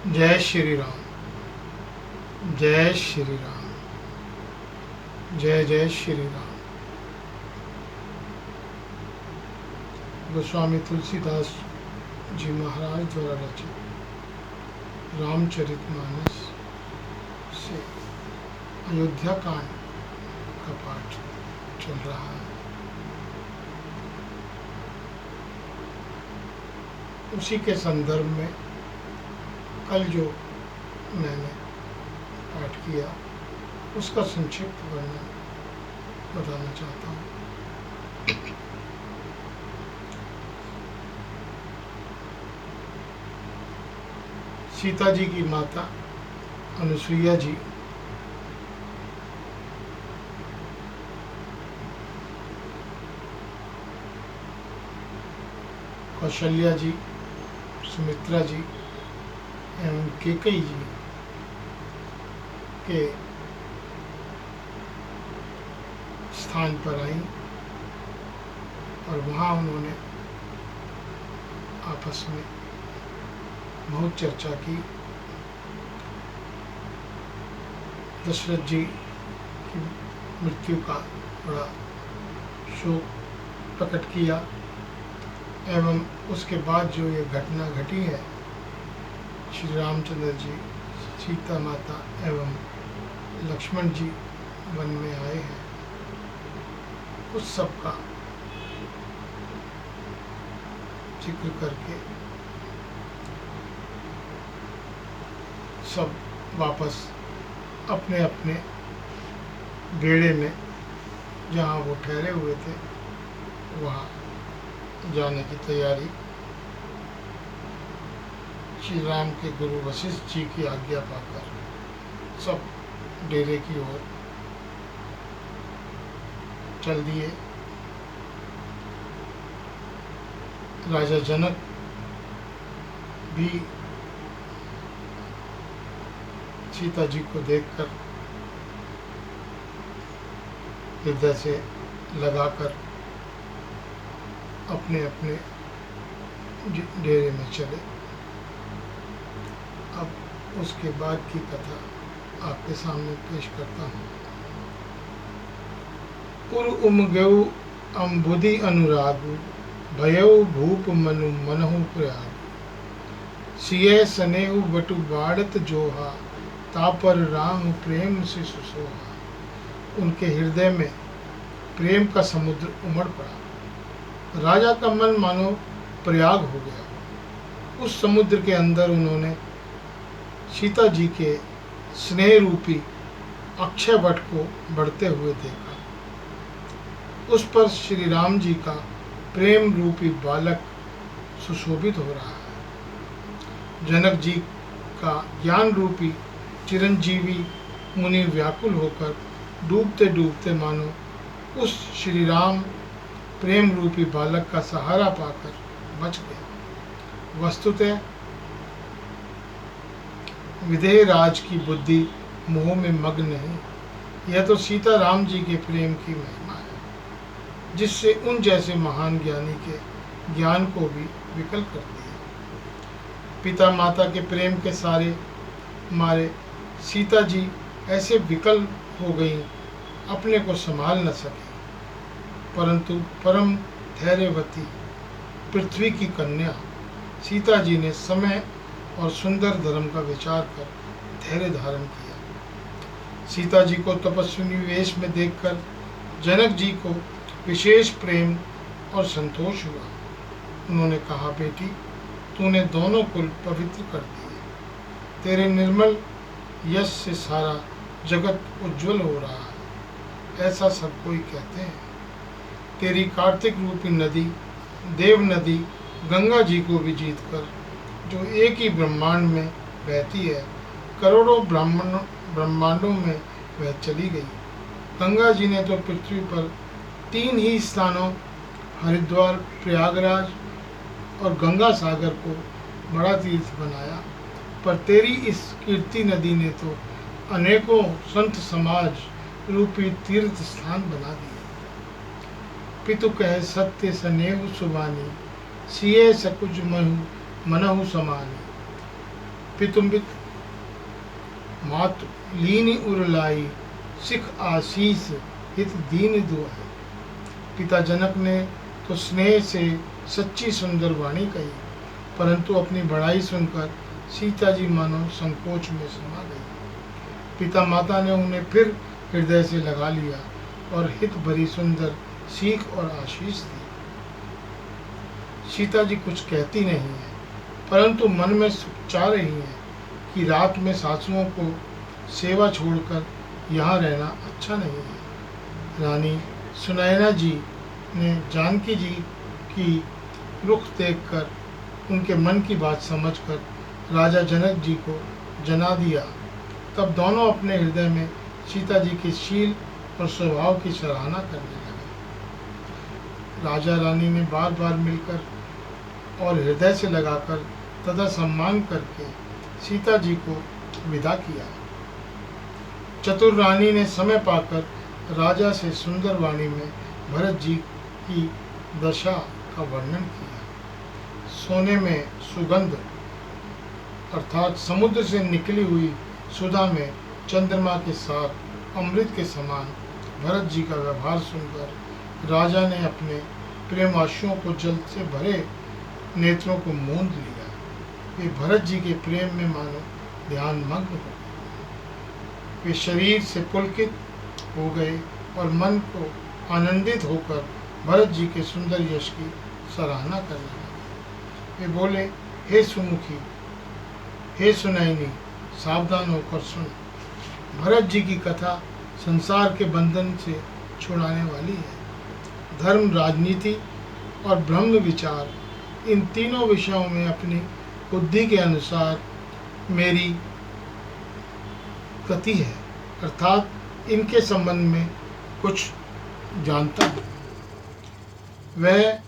जय श्री राम। जय श्री राम। जय जय श्री राम। गोस्वामी तुलसीदास जी महाराज द्वारा रचित रामचरितमानस से अयोध्या कांड का पाठ चल रहा है। उसी के संदर्भ में कल जो मैंने पाठ किया उसका संक्षिप्त वर्णन बताना चाहता हूँ। सीता जी की माता अनुसुईया जी कौशल्या जी, सुमित्रा जी एवं कैकेयी जी के स्थान पर आई और वहाँ उन्होंने आपस में बहुत चर्चा की। दशरथ जी की मृत्यु का बड़ा शोक प्रकट किया एवं उसके बाद जो ये घटना घटी है, श्री रामचंद्र जी, सीता माता एवं लक्ष्मण जी वन में आए हैं, उस सब का जिक्र करके सब वापस अपने अपने बेड़े में जहाँ वो ठहरे हुए थे वहाँ जाने की तैयारी श्री राम के गुरु वशिष्ठ जी की आज्ञा पाकर सब डेरे की ओर चल दिए। राजा जनक भी सीता जी को देखकर हृदय से लगाकर अपने अपने डेरे में चले। अब उसके बाद की कथा आपके सामने पेश करता हूँ। उर उम गऊ अम्बुधि अनुरागु भयउ भूप मनु मनहु प्रयाग सिय सनेहु बटु बाड़त जोहा तापर राम प्रेम से सुसोहा। उनके हृदय में प्रेम का समुद्र उमड़ पड़ा। राजा का मन मानो प्रयाग हो गया। उस समुद्र के अंदर उन्होंने सीता जी के स्नेह रूपी अक्षय वट को बढ़ते हुए देखा। उस पर श्री राम जी का प्रेम रूपी बालक सुशोभित हो रहा है। जनक जी का ज्ञान रूपी चिरंजीवी मुनि व्याकुल होकर डूबते डूबते मानो उस श्री राम प्रेम रूपी बालक का सहारा पाकर बच गए। वस्तुतः विदेह राज की बुद्धि मोह में मग्न है। यह तो सीता राम जी के प्रेम की महिमा है, जिससे उन जैसे महान ज्ञानी के ज्ञान को भी विकल करती है। पिता माता के प्रेम के सारे मारे सीता जी ऐसे विकल हो गईं, अपने को संभाल न सके। परंतु परम धैर्यवती पृथ्वी की कन्या सीता जी ने समय और सुंदर धर्म का विचार कर धैर्य धारण किया। सीता जी को तपस्विनी वेश में देखकर जनक जी को विशेष प्रेम और संतोष हुआ। उन्होंने कहा, बेटी, तूने दोनों कुल पवित्र कर दिए। तेरे निर्मल यश से सारा जगत उज्जवल हो रहा है, ऐसा सब कोई कहते हैं। तेरी कार्तिक रूपी नदी, देव नदी गंगा जी को भी जीतकर, जो एक ही ब्रह्मांड में बहती है, करोड़ों ब्रह्मांडों में वह चली गई। गंगा जी ने तो पृथ्वी पर 3 ही स्थानों हरिद्वार, प्रयागराज और गंगा सागर को बड़ा तीर्थ बनाया, पर तेरी इस कीर्ति नदी ने तो अनेकों संत समाज रूपी तीर्थ स्थान बना दिए। पितु कह सत्य सनेहु सुबानी, सिए सकुज मनहु समानी। पितुम्बित मात लीनी उरलाई, सिख आशीष हित दीन दुआई। पिता जनक ने तो स्नेह से सच्ची सुंदर वाणी कही, परंतु अपनी बड़ाई सुनकर सीता जी मानो संकोच में समा गई। पिता माता ने उन्हें फिर हृदय से लगा लिया और हित भरी सुंदर सीख और आशीष दी। सीता जी कुछ कहती नहीं है, परंतु मन में चाह रही हैं कि रात में सासुओं को सेवा छोड़कर यहाँ रहना अच्छा नहीं है। रानी सुनैना जी ने जानकी जी की रुख देखकर उनके मन की बात समझकर राजा जनक जी को जना दिया। तब दोनों अपने हृदय में सीता जी के शील और स्वभाव की सराहना करने लगे। राजा रानी ने बार बार मिलकर और हृदय से लगाकर तथा सम्मान करके सीता जी को विदा किया। चतुर रानी ने समय पाकर राजा से सुंदर वाणी में भरत जी की दशा का वर्णन किया। सोने में सुगंध अर्थात समुद्र से निकली हुई सुधा में चंद्रमा के साथ अमृत के समान भरत जी का व्यवहार सुनकर राजा ने अपने प्रेमाशुओं को जल से भरे नेत्रों को मूंद लिया। वे भरत जी के प्रेम में मानो ध्यान मग्न हो गए। वे शरीर से पुलकित हो गए और मन को आनंदित होकर भरत जी के सुंदर यश की सराहना करने लगे। वे बोले, हे सुमुखी, हे सुनैनी, सावधान होकर सुन। भरत जी की कथा संसार के बंधन से छुड़ाने वाली है। धर्म, राजनीति और ब्रह्म विचार, इन तीनों विषयों में अपनी बुद्धि के अनुसार मेरी गति है, अर्थात इनके संबंध में कुछ जानता हूँ। वह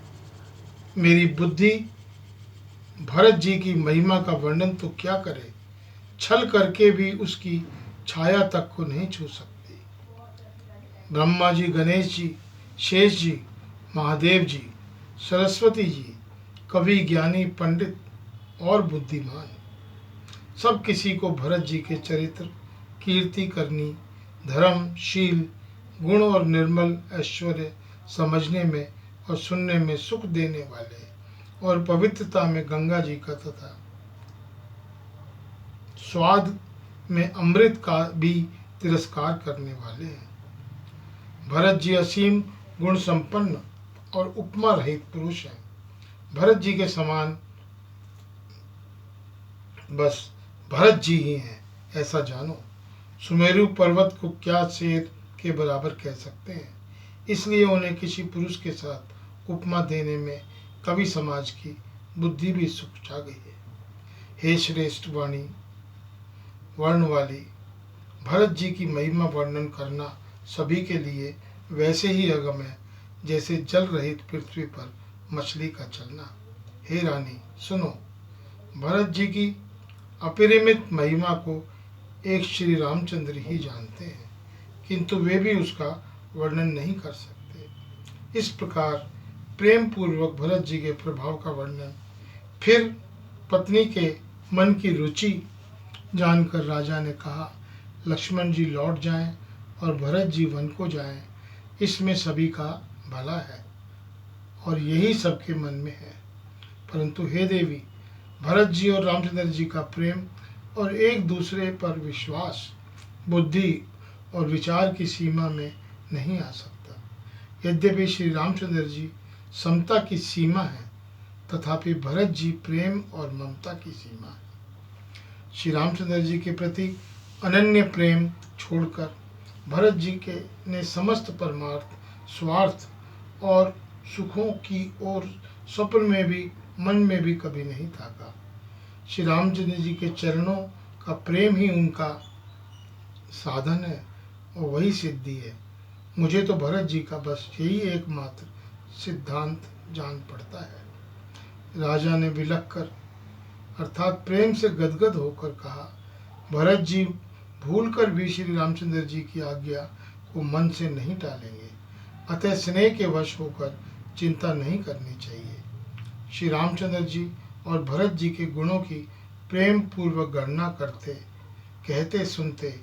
मेरी बुद्धि भरत जी की महिमा का वर्णन तो क्या करे, छल करके भी उसकी छाया तक को नहीं छू सकती। ब्रह्मा जी, गणेश जी, शेष जी, महादेव जी, सरस्वती जी, कवि, ज्ञानी, पंडित और बुद्धिमान, सब किसी को भरत जी के चरित्र, कीर्ति करनी, धर्म, शील, गुण और निर्मल ऐश्वर्य समझने में और सुनने में सुख देने वाले और पवित्रता में गंगा जी का तथा स्वाद में अमृत का भी तिरस्कार करने वाले हैं। भरत जी असीम गुण संपन्न और उपमा रहित पुरुष हैं। भरत जी के समान बस भरत जी ही हैं, ऐसा जानो। सुमेरु पर्वत को क्या शेर के बराबर कह सकते हैं, इसलिए उन्हें किसी पुरुष के साथ उपमा देने में कवि समाज की बुद्धि भी सुख छा गई है। हे श्रेष्ठ वाणी वर्ण वाली, भरत जी की महिमा वर्णन करना सभी के लिए वैसे ही अगम है जैसे जल रहित पृथ्वी पर मछली का चलना। हे रानी सुनो, भरत जी की अपरिमित महिमा को एक श्री रामचंद्र ही जानते हैं, किंतु वे भी उसका वर्णन नहीं कर सकते। इस प्रकार प्रेम पूर्वक भरत जी के प्रभाव का वर्णन फिर पत्नी के मन की रुचि जानकर राजा ने कहा, लक्ष्मण जी लौट जाएं और भरत जी वन को जाएं, इसमें सभी का भला है और यही सबके मन में है। परंतु हे देवी, भरत जी और रामचंद्र जी का प्रेम और एक दूसरे पर विश्वास बुद्धि और विचार की सीमा में नहीं आ सकता। यद्यपि श्री रामचंद्र जी समता की सीमा है, तथापि भरत जी प्रेम और ममता की सीमा है। श्री रामचंद्र जी के प्रति अनन्य प्रेम छोड़कर भरत जी के ने समस्त परमार्थ, स्वार्थ और सुखों की ओर स्वप्न में भी मन में भी कभी नहीं थाका। श्री रामचंद्र जी के चरणों का प्रेम ही उनका साधन है और वही सिद्धि है। मुझे तो भरत जी का बस यही एकमात्र सिद्धांत जान पड़ता है। राजा ने विलख कर अर्थात प्रेम से गदगद होकर कहा, भरत जी भूलकर भी श्री रामचंद्र जी की आज्ञा को मन से नहीं टालेंगे, अतः स्नेह के वश होकर चिंता नहीं करनी चाहिए। श्री रामचंद्र जी और भरत जी के गुणों की प्रेम पूर्वक गणना करते, कहते सुनते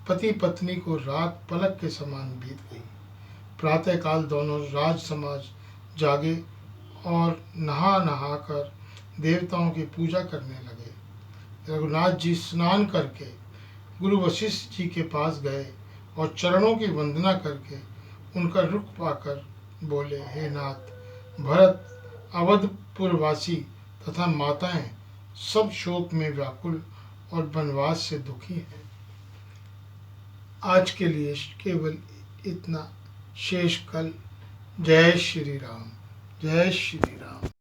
पति पत्नी को रात पलक के समान बीत गई। प्रातःकाल दोनों राज समाज जागे और नहा नहा कर देवताओं की पूजा करने लगे। रघुनाथ जी स्नान करके गुरु वशिष्ठ जी के पास गए और चरणों की वंदना करके उनका रुख पाकर बोले, हे नाथ, भरत, अवधपुरवासी तथा माताएं सब शोक में व्याकुल और वनवास से दुखी हैं। आज के लिए केवल इतना, शेष कल। जय श्री राम, जय श्री राम।